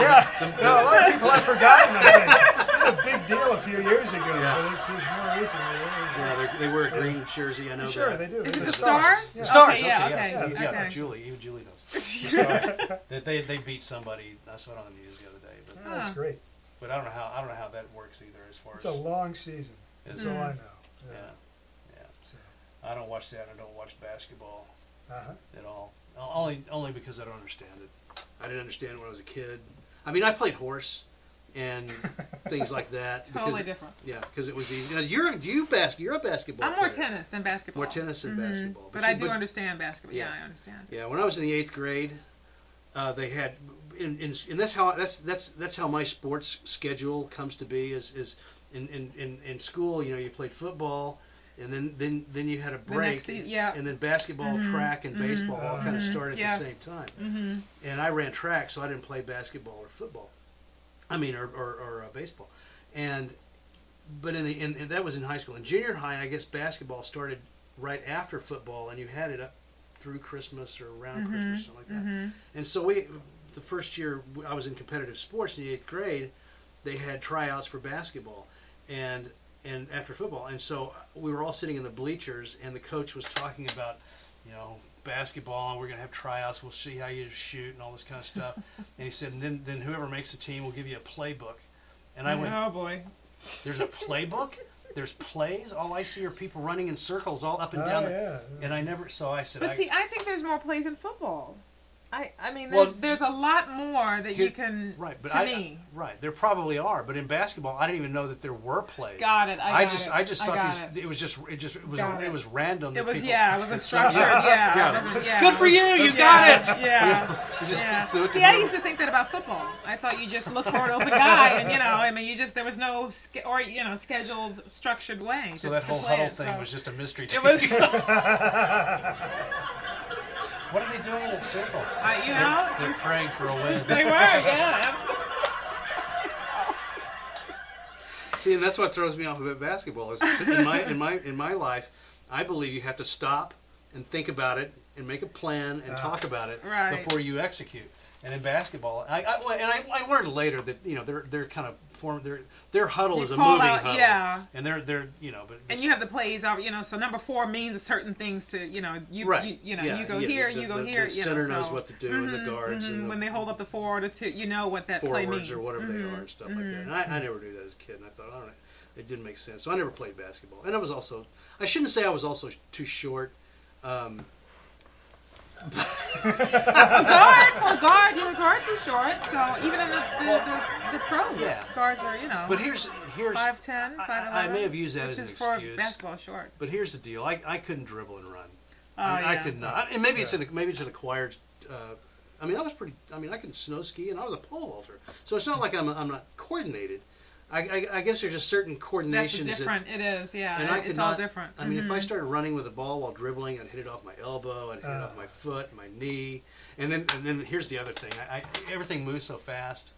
Yeah, no, a lot of people have forgotten, I think. It was a big deal a few years ago, but it's more recently. Yeah, they wear a green jersey. I know Sure, that. they do. Is it The the Stars? Yeah. Stars. Okay, yeah, yeah, okay. yeah, Okay. Julie, even Julie knows. Stars. They beat somebody. I saw it on the news the other day, but Oh, that's great. I don't know how that works either as far It's as a long season. Is That's all it? I know. yeah. Yeah. So, I don't watch that. I don't watch basketball uh-huh. at all. Only because I don't understand it. I didn't understand it when I was a kid. I mean, I played horse and things like that. Totally different. Yeah, because it was easy. Now, you're a basketball. I'm more player. tennis than basketball. More tennis than basketball. But I do understand basketball. Yeah, Yeah. I understand. Yeah, when I was in the 8th grade, they had, and that's how my sports schedule comes to be. Is in school, you know, you played football, and then you had a break, yeah. and then basketball, track, and baseball all kind of started at the Yes. same time. Mm-hmm. And I ran track, so I didn't play basketball or football. I mean, or baseball, but in that was in high school. In junior high, I guess basketball started right after football, and you had it up through Christmas or around Christmas, something like that. And so the first year I was in competitive sports in the 8th grade, they had tryouts for basketball, and after football, and so we were all sitting in the bleachers, and the coach was talking about, you know, basketball, and we're going to have tryouts, we'll see how you shoot and all this kind of stuff. And he said, and then whoever makes the team will give you a playbook. And I went, Oh boy. there's a playbook? There's plays? All I see are people running in circles all up and Oh, down. yeah. And I never, so I said, But see, I think there's more plays in football. I mean, Well, there's a lot more that you here- can. right, but to me. right, there probably are, but in basketball, I didn't even know that there were plays. Got it. I got just it. thought got it was Got it was random. It that was people- it wasn't structured. Yeah. Yeah, it wasn't, yeah. Good for you, you Yeah, got it. Yeah. You just Yeah. threw it to See, I me. used to think that about football. I thought you just looked for an open guy, and I mean, there was no scheduled, structured way. So to, that to whole play huddle it, thing so. was just a mystery to It was. you. What are they doing in that circle? They're praying for a win. They were, yeah, absolutely. See, and that's what throws me off about basketball. Is in my life, I believe you have to stop and think about it and make a plan and talk about it Right. before you execute. And in basketball, I learned later that they're kind of their huddle You is a call moving out, huddle. yeah. And they're but And you have the plays, so number 4 means certain things to, you right. you Yeah, go yeah, here, the, you go the, here. The center knows what to do, and the guards and the when they hold up the 4 or the 2, you know what that play forwards means. or whatever they are and stuff like that. And I never knew that as a kid, and I thought, I don't know, it didn't make sense. So I never played basketball. And I shouldn't say I was also too short. For guard, guards are short. So even in the pros, Yeah. guards are, But here's 5'10", 5'11". I may have used that which as an is for excuse. basketball short. But here's the deal: I couldn't dribble and run. Oh, I yeah. could not. And maybe it's an acquired. I mean, I could snow ski, and I was a pole vaulter. So it's not like I'm not coordinated. I guess there's just certain coordinations. That's different. It is, yeah. And It's all different. I mean, if I started running with the ball while dribbling, I'd hit it off my elbow, I'd hit it off my foot, my knee, and then here's the other thing: everything moves so fast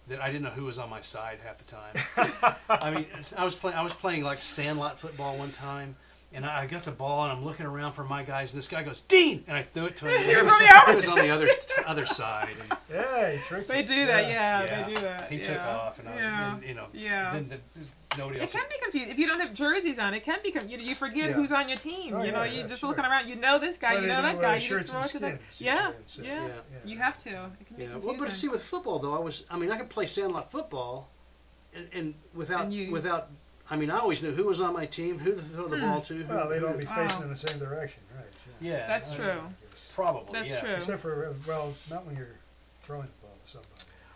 that I didn't know who was on my side half the time. I mean, I was playing like sandlot football one time. And I got the ball, and I'm looking around for my guys, and this guy goes, Dean! And I threw it to him. He was on the He was on the other side. And Yeah, he tricked They you. do that, yeah. They do that. He yeah. took off, and I was, Yeah. and, then nobody It else. can be confusing if you don't have jerseys on. It can be you forget Yeah. who's on your team. Oh, you know, yeah, you yeah, just sure. looking around. You know this guy. Well, you they know do that wear guy. You shirts just throw and it to the. skins, Yeah, usually, so, yeah. Yeah. You have to. It can be Yeah, confusing. well, but see, with football though, I could play sandlot football, and without. I mean, I always knew who was on my team, who to throw the ball to. Well, they'd all be Wow. facing in the same direction, right? Yeah. Yeah, That's true. Probably. That's yeah. true. Except for, well, not when you're throwing the ball to somebody.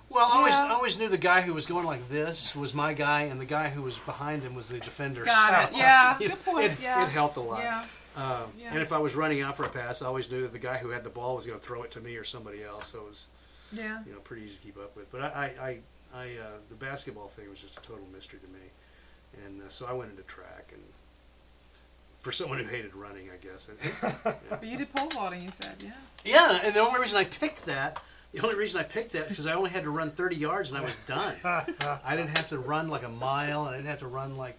Well, Yeah. I always knew the guy who was going like this was my guy, and the guy who was behind him was the defender. Got So it. Yeah. it- Good point. It, yeah. it helped a lot. Yeah. Yeah. And if I was running out for a pass, I always knew that the guy who had the ball was going to throw it to me or somebody else. So it was, Yeah. pretty easy to keep up with. But the basketball thing was just a total mystery to me, and so I went into track, and for someone who hated running, I guess. And, But you did pole vaulting. You said, yeah. yeah, and the only reason I picked that is because I only had to run 30 yards and I was done. I didn't have to run like a mile, and I didn't have to run like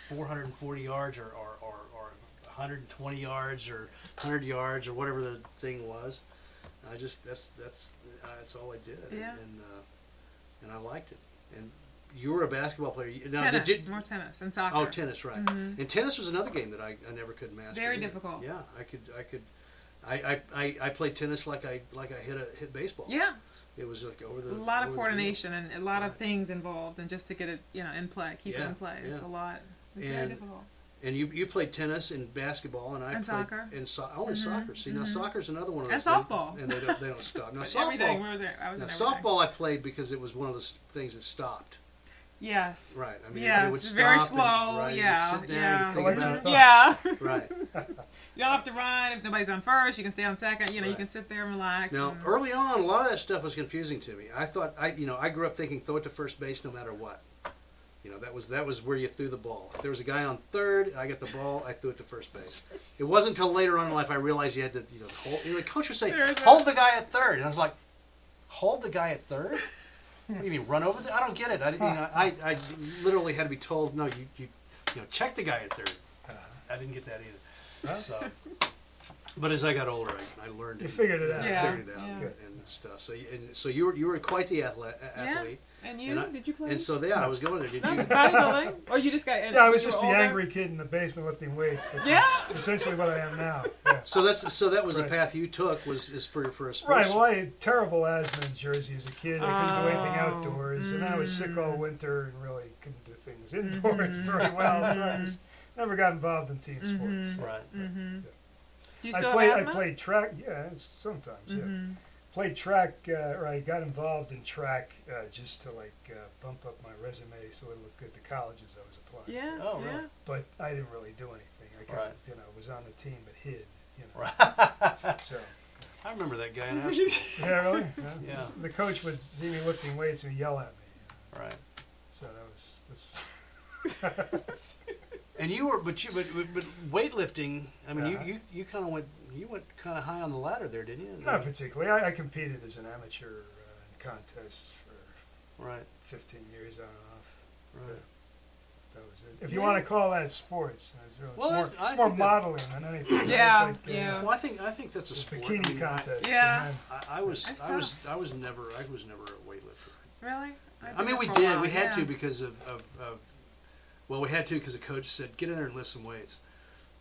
440 yards or 120 yards or 100 yards or whatever the thing was. I just that's all I did. Yeah. And I liked it. And you were a basketball player. Now, Tennis, more tennis and soccer. Oh, tennis, right. And tennis was another game that I never could master. Very either. difficult. Yeah, I played tennis like I hit baseball. Yeah. It was like over the. A lot of over the coordination and a lot of Right. things involved, and just to get it, in play, keep it Yeah, in play. It's yeah. a lot. It's very difficult. And you played tennis and basketball, and I And played soccer. And only soccer. See, now soccer's another one of And those. things- softball. And they don't stop. Now Everything. softball. Where was it? I was Now in everything. softball I played because it was one of those things that stopped. Yes. Right. I mean, Yes, it would stop. very and- slow, right, yeah, You would sit down. yeah. You think about it. Yeah. Right. You don't have to run. If nobody's on first, you can stay on second. You Right. can sit there and relax. Now, and- early on, a lot of that stuff was confusing to me. I thought I grew up thinking throw it to first base no matter what. That was where you threw the ball. If there was a guy on third, I got the ball, I threw it to first base. It wasn't until later on in life I realized you had to, hold. The coach would say, hold the guy at third, and I was like, hold the guy at third? What do you mean, run over there? I don't get it. I literally had to be told, no, you check the guy at third. I didn't get that either. So, but as I got older, I learned it. You figured it out. Yeah. Figured it out Yeah. and stuff. So you were quite the athlete. And you? Did you play? And so I was going there. Did No, you? bodybuilding? Or you just got? Yeah, I was you were just the older? angry kid in the basement lifting weights, which Yeah. is essentially what I am now. Yeah. So that was the Right. path you took is for a sports. Right, well, I had terrible asthma in Jersey as a kid. I couldn't do anything Oh. outdoors, and I was sick all winter and really couldn't do things indoors very well, so I just never got involved in team sports. Right. Do you I still played. have I asthma? played track. Yeah, sometimes. Yeah, played track. Or I got involved in track just to bump up my resume so it looked good to colleges I was applying Yeah. to. Oh, really? Yeah. But I didn't really do anything. I kind Right. of, was on the team but hid. Right. So. I remember that guy in high school. Yeah, really. Yeah. The coach would see me lifting weights and he'd yell at me. Right. So And you were, but weightlifting. I mean, Uh-huh. you kind of went kind of high on the ladder there, didn't you? Not particularly. I competed as an amateur in contests for Right. 15 years on and off. Right. That was it. If you want to call that sports, it's Well, more, that's- I it's more think that- modeling than anything. Yeah, It's yeah. Well, I think that's a The sport. bikini I mean, contest. Yeah. for men. I was That's I was never a weightlifter. Really? I mean, we did that for a did. while, We had yeah. to because well, we had to because the coach said get in there and lift some weights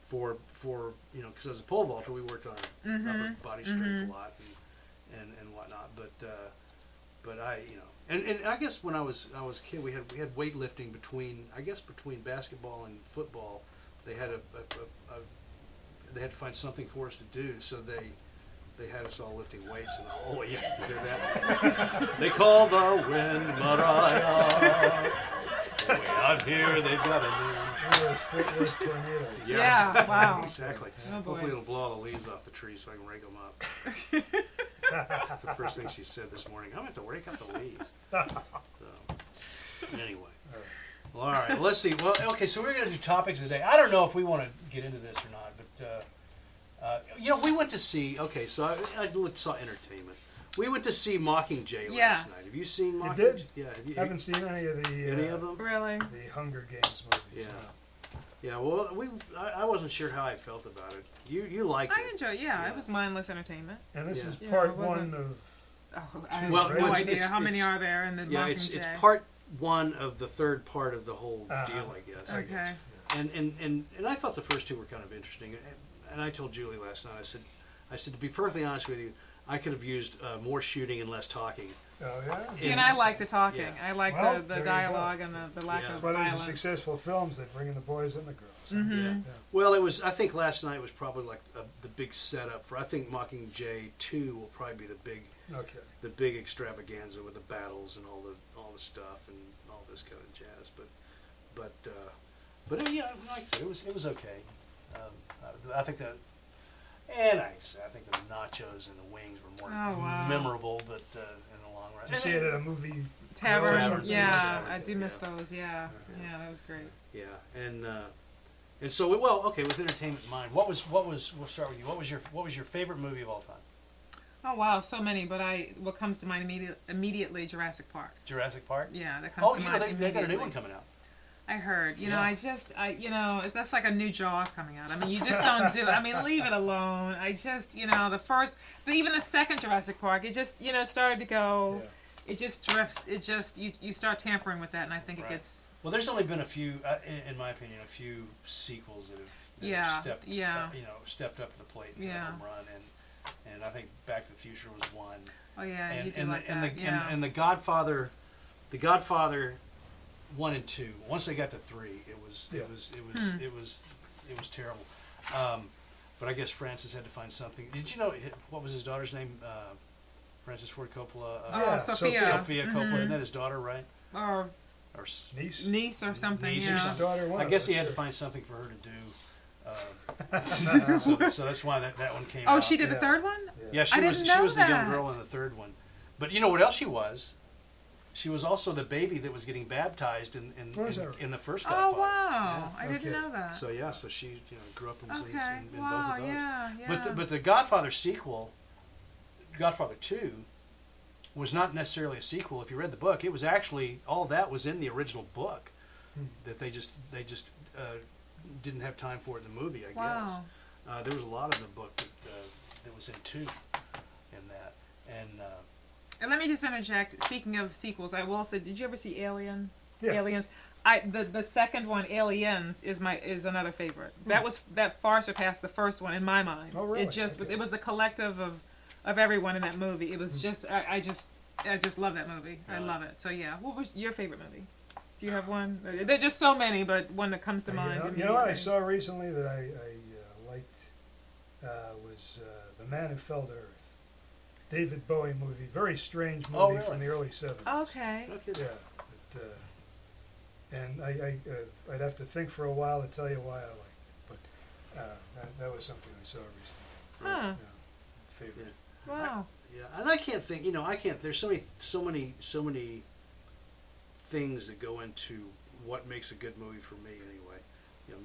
for because as a pole vaulter we worked on upper body strength a lot and whatnot. But I and I guess when I was a kid we had weightlifting between basketball and football. They had they had to find something for us to do, so they had us all lifting weights, and you hear that? They call the wind Mariah. Way out here, they've got a Fort Worth tornadoes. new. Yeah, wow. Exactly. Oh, boy. Hopefully, it'll blow all the leaves off the trees so I can rake them up. That's the first thing she said this morning. I'm going to have to rake up the leaves. So, anyway. Well, all right. Let's see. Well, okay. So we're going to do topics today. I don't know if we want to get into this or not, but we went to see. Okay, so I saw entertainment. We went to see Mockingjay last Yes. night. Have you seen Mockingjay? did? Yeah. I haven't seen any of any of them? Really? the Hunger Games movies. Yeah. Yeah. Well, I wasn't sure how I felt about it. You liked I it. enjoyed. Yeah, it was mindless entertainment. No. And this Yeah. is Yeah, part it wasn't- one of. Oh, I have Well, no it's- idea it's- how many it's- are there in the Yeah, Mockingjay. it's part one of the third part of the whole deal, I guess. Okay. And I thought the first two were kind of interesting. And I told Julie last night, I said to be perfectly honest with you, I could have used more shooting and less talking. Oh yeah. See, and I like the talking. Yeah. I like Well, the there you dialogue and the lack Yeah. of That's why these are violence. successful films that bring in the boys and the girls. Yeah. Well, I think last night was probably like the big setup for. I think Mockingjay 2 will probably be Okay. the big extravaganza with the battles and all the stuff and all this kind of jazz. But yeah, like I said, it was okay. I think that. And I think the nachos and the wings were more Oh, wow. memorable, but in the long run. Did you see it at a movie? Tavern. Tavern. Yeah, Tavern, I do miss yeah. those. Yeah, yeah, that was great. Yeah, and so okay, with entertainment in mind, we'll start with you. What was your favorite movie of all time? Oh wow, so many. But what comes to mind immediately Jurassic Park. Jurassic Park. Yeah, that comes to mind they got a new immediately. one coming out. I heard. You know, that's like a new Jaws coming out. I mean, you just don't do it. I mean, leave it alone. Even the second Jurassic Park, it just, started to go, it just drifts. It just, you start tampering with that, and I think it gets... Well, there's only been a few, in my opinion, a few sequels that have stepped up to the plate and hit a home run, and I think Back to the Future was one. Oh yeah, and, you do and like the, that. and the Godfather 1 and 2. Once they got to 3, it was terrible. But I guess Francis had to find something. Did you know what was his daughter's name? Francis Ford Coppola. Sophia. Sophia Coppola. Isn't that his daughter, right? Or niece or something. Niece or yeah. something. Daughter, I guess he had to find something for her to do. So that's why that one came out. Oh, she did the third one? Yeah, she was the young girl in the third one. But you know what else she was? She was also the baby that was getting baptized in the first Godfather. Oh wow! Yeah. I didn't know that. So so she grew up in Okay. both Wow. of those. Yeah. But the Godfather sequel, Godfather 2, was not necessarily a sequel. If you read the book, it was actually all that was in the original book. That they just didn't have time for it in the movie, I guess. There was a lot of the book that was in 2 in that. And let me just interject. Speaking of sequels, I will say, did you ever see Alien? Yeah. Aliens. The second one, Aliens, is another favorite. That far surpassed the first one in my mind. Oh, really? It was the collective of everyone in that movie. It was just I just love that movie. I love it. So yeah, what was your favorite movie? Do you have one? There are just so many, but one that comes to mind. You know what I saw recently that I liked was The Man Who Fell to Earth. David Bowie movie, very strange movie from the early 70s. Okay. Yeah, and I'd have to think for a while to tell you why I liked it, but that was something I saw recently. Huh. Favorite. Wow. And I can't think. There's so many things that go into what makes a good movie for me anyway.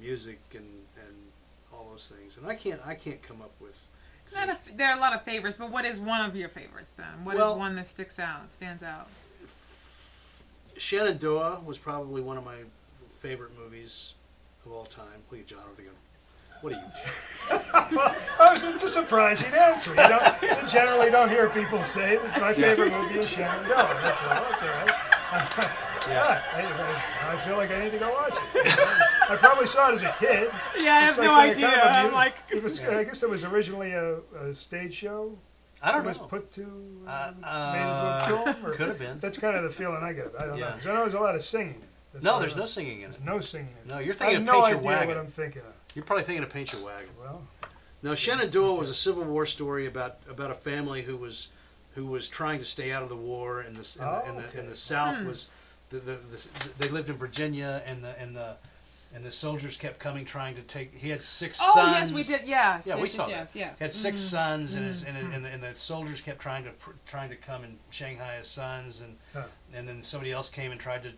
Music and all those things, and I can't come up with. There are a lot of favorites, but what is one of your favorites then? What is one that stands out? Shenandoah was probably one of my favorite movies of all time. Look at John over there. What are you? It's a surprising answer. You generally don't hear people say that my favorite movie is Shenandoah. That's all right. I feel like I need to go watch it. I probably saw it as a kid. Yeah, I have no idea. I'm like, I guess it was originally a stage show. I don't know. It was put to made into a film. Or, could have been. That's kind of the feeling I get. I don't know. Because I know there's a lot of singing. No, there's no singing in it. There's no singing in it. No, you're thinking of I have Paint no Your idea Wagon. what I'm thinking of. You're probably thinking of Paint Your Wagon. Well, no, Shenandoah was a Civil War story about a family who was trying to stay out of the war, and the South was they lived in Virginia, and the soldiers kept coming trying to take. He had 6 sons. Oh yes, we did. Yes, yeah, we saw yes, that. Yes. He had 6 sons, and the soldiers kept trying to come and Shanghai his sons, and then somebody else came and tried to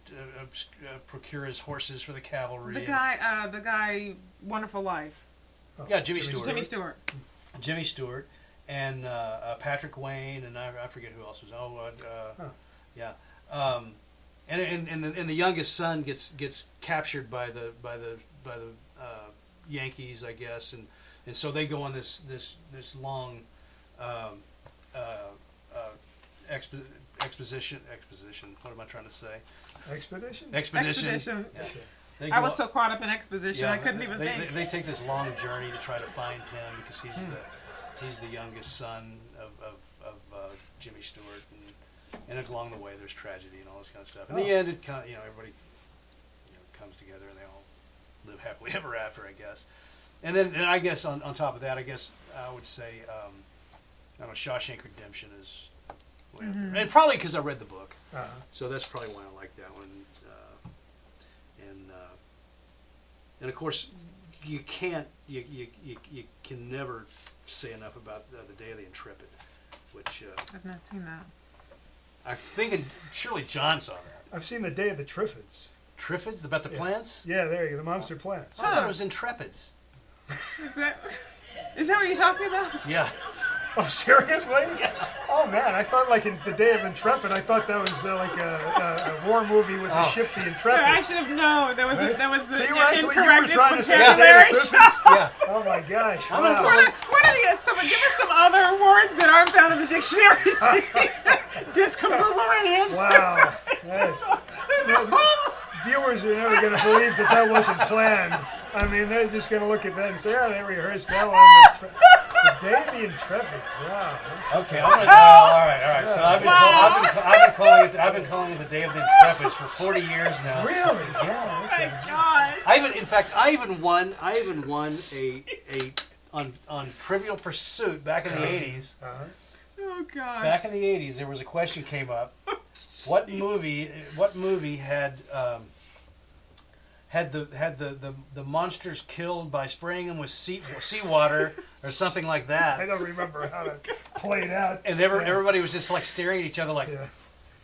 procure his horses for the cavalry. The guy, Wonderful Life. oh, Yeah, Jimmy Stewart. Jimmy Stewart. And Patrick Wayne, and I forget who else was. Yeah. And the youngest son gets captured by the Yankees, I guess, and so they go on this long exposition. What am I trying to say? Expedition. I was so caught up in exposition, I couldn't even think. They take this long journey to try to find him because he's the youngest son of Jimmy Stewart, and along the way there's tragedy and all this kind of stuff. In the end, everybody comes together and they all live happily ever after, I guess. And then I guess on top of that, I guess I would say Shawshank Redemption is way up there, and probably because I read the book, so that's probably why I like that one. And of course, you can never say enough about the Day of the Intrepid, which I've not seen that. I think surely John saw that. I've seen The Day of the Triffids. Triffids about the plants? Yeah, there you go, the monster plants. I thought it was Intrepids. Is that what you're talking about? Yeah. Oh, seriously? Oh man, I thought like in The Day of Intrepid, I thought that was like a war movie with the ship the Intrepid. I should have known. There was Right? an you were incorrect trying to say The vocabulary. Day of Triffids? Yeah. Oh my gosh. I'm Wow. What are the, give us some other words that aren't found in the dictionary. Discombobulated. Wow. Viewers are never going to believe that that wasn't planned. I mean, they're just going to look at that and say, oh, they rehearsed that one. The Day of the Intrepids. Wow. Okay, I'm gonna. All right. So I've been calling it the Day of the Intrepids for 40 years now. Really? Oh my gosh. I even won a on Trivial Pursuit back in the 80s. Oh gosh. Back in the 80s, there was a question came up. What movie had the monsters killed by spraying them with seawater or something like that? I don't remember how it played out. And everybody was just like staring at each other like. Yeah.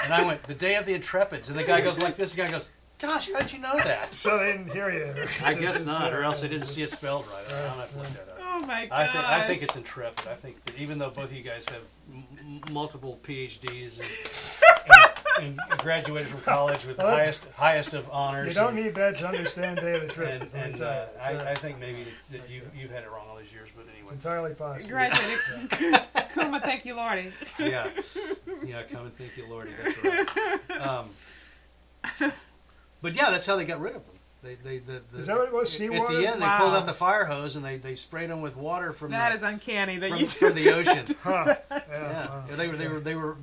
And I went, the Day of the Intrepids, and the guy goes like this. The guy goes, "Gosh, how did you know that?" So they didn't hear you. I guess not, or else they didn't see it spelled right. I'll have to look that up. Oh my gosh. I think it's Intrepid. I think that even though both of you guys have multiple PhDs and graduated from college with the highest of honors, You don't need that to understand Day of the Triffids. and I think maybe that you've had it wrong all these years, but It's anyway. entirely possible. Graduated. Kuma, thank you, Lordy. Yeah, come and thank you, Lordy. That's right. But yeah, that's how they got rid of them. Is that what it was? At Seawater? the end, they Wow. pulled out the fire hose and they sprayed them with water from That is uncanny that from the ocean. Huh. Yeah, Wow. they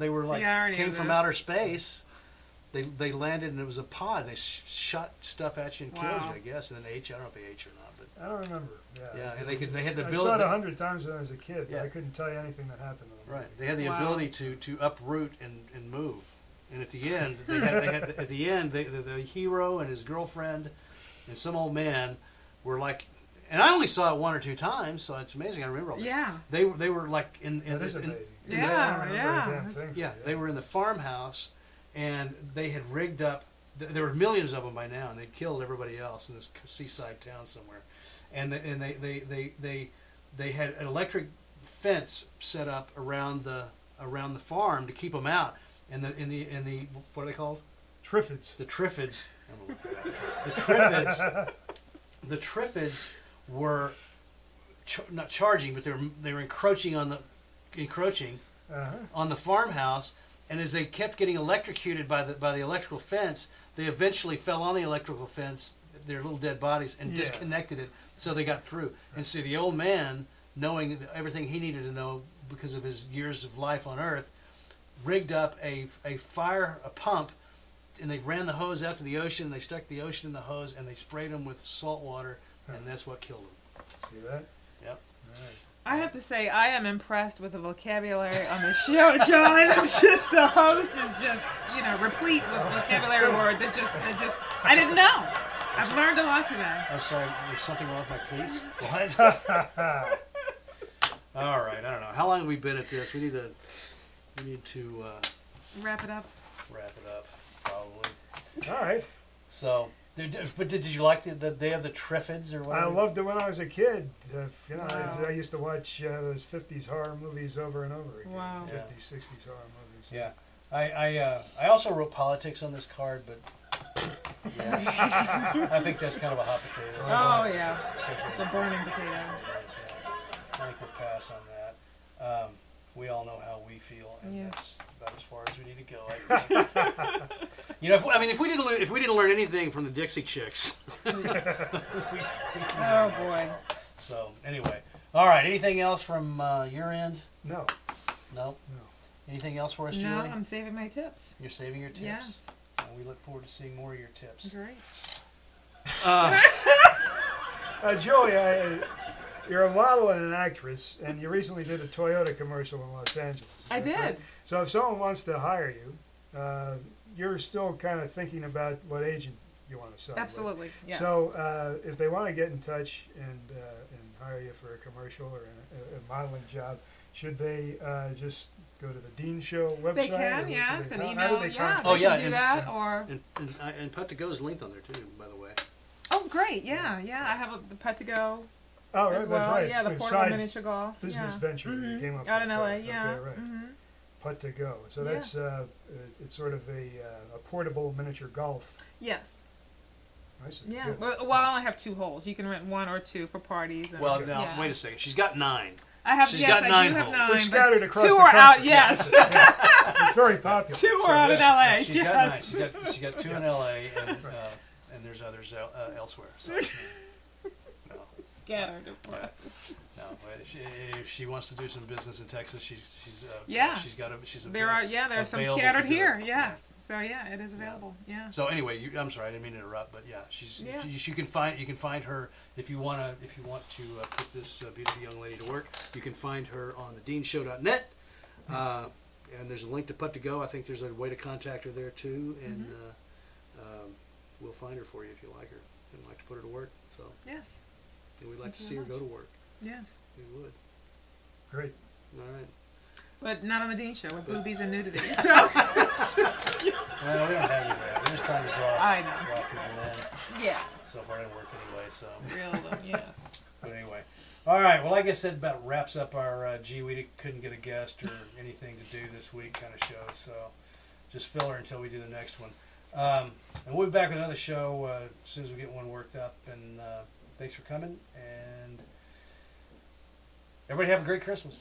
were like The irony came of from this. outer space. They landed and it was a pod. They shot stuff at you and killed Wow. you, I guess, and then they ate you. I don't know if they ate you or not, but I don't remember. yeah, and they had the I ability. saw it 100 times when I was a kid, but Yeah. I couldn't tell you anything that happened to them. Right, they had the Wow. ability to uproot and move. And at the end, the hero and his girlfriend and some old man were like, and I only saw it one or two times, so it's amazing. I remember all this. Yeah. They were like That is amazing. Yeah, I don't remember yeah. a damn thing. Yeah, they were in the farmhouse, and they had rigged up. There were millions of them by now, and they'd killed everybody else in this seaside town somewhere. And they had an electric fence set up around the farm to keep them out. And the what are they called? Triffids. The Triffids. The Triffids were not charging, but they were encroaching on the farmhouse. And as they kept getting electrocuted by the electrical fence, they eventually fell on the electrical fence, their little dead bodies, and disconnected it, so they got through. And so the old man, knowing everything he needed to know because of his years of life on Earth, rigged up a pump, and they ran the hose out to the ocean, and they stuck the ocean in the hose, and they sprayed them with salt water, and that's what killed them. See that? Yep. I have to say, I am impressed with the vocabulary on the show, John. It's just the host is just, replete with vocabulary words that just I didn't know. I've learned a lot today. I'm sorry, there's something wrong with my cleats? What? All right, I don't know. How long have we been at this? We need to Wrap it up. wrap it up, probably. All right. So, did you like the Day of the Triffids or I whatever? loved it when I was a kid. Wow. I used to watch those 50s horror movies over and over again. Wow. 50s, 60s horror movies. Yeah. I also wrote politics on this card, but yeah, I think that's kind of a hot potato. Oh, yeah. It's a burning potato. I think we'll pass on that. We all know how we feel, and Yeah. that's about as far as we need to go. I think. If we didn't learn anything from the Dixie Chicks. Oh, boy. So anyway, all right. Anything else from your end? No. No. Anything else for us, No, Julie? I'm saving my tips. You're saving your tips. Yes. And we look forward to seeing more of your tips. Great. Julie, you're a model and an actress, and you recently did a Toyota commercial in Los Angeles. I did. So if someone wants to hire you, you're still kind of thinking about what agent you want to sell. with. Absolutely. Yes. So if they want to get in touch and hire you for a commercial or a modeling job, should they just go to the Dean Show website? they or can, should yes, they and con- how do email. they Yeah, contact they Oh, yeah, can do and- that, or And Put to Go is linked on there too, by the way. oh, great, yeah. I have the Pet to Go Oh, right, as well. that's right. Yeah, the With portable side miniature golf. business Yeah. venture you Mhm. came up Out with. in LA, Right. yeah. Okay, right. Mhm. Putt to go. So that's Yes. it's sort of a portable miniature golf. Yes. I see. Yeah. Good. Well, I only have 2 holes. You can rent 1 or 2 for parties. And, Well, now yeah. wait a second. She's got 9. I have. she's yes, got I 9 do have holes. 9. They're but scattered across 2 the are out. country. Yes. It's very popular. 2 are out in LA. She's yes. got 9. She's got 2 in LA, and there's others elsewhere. So, no. Scattered. Yeah. No, but if she wants to do some business in Texas, she's Yes. she's There are some available scattered to do here. it. Yes. So yeah, it is available. Yeah. So anyway, I'm sorry, I didn't mean to interrupt, but yeah, Yeah. you can find her if you want to put this beautiful young lady to work. You can find her on TheDeanShow.net, and there's a link to Putt to Go. I think there's a way to contact her there too, and we'll find her for you if you like her and like to put her to work. So Yes. and we'd like Thank to you see her very go to work. Yes. We would. Great. All right. But not on the Dean Show with boobies and nudity. So Well, we don't have any of that. We're just trying to I know. draw people in. yeah. So far, it didn't work anyway. So. Reel them. Yes. But anyway, all right. Well, like I said, about wraps up our we couldn't get a guest or anything to do this week kind of show. So just fill her until we do the next one. And we'll be back with another show as soon as we get one worked up. And thanks for coming. And everybody have a great Christmas.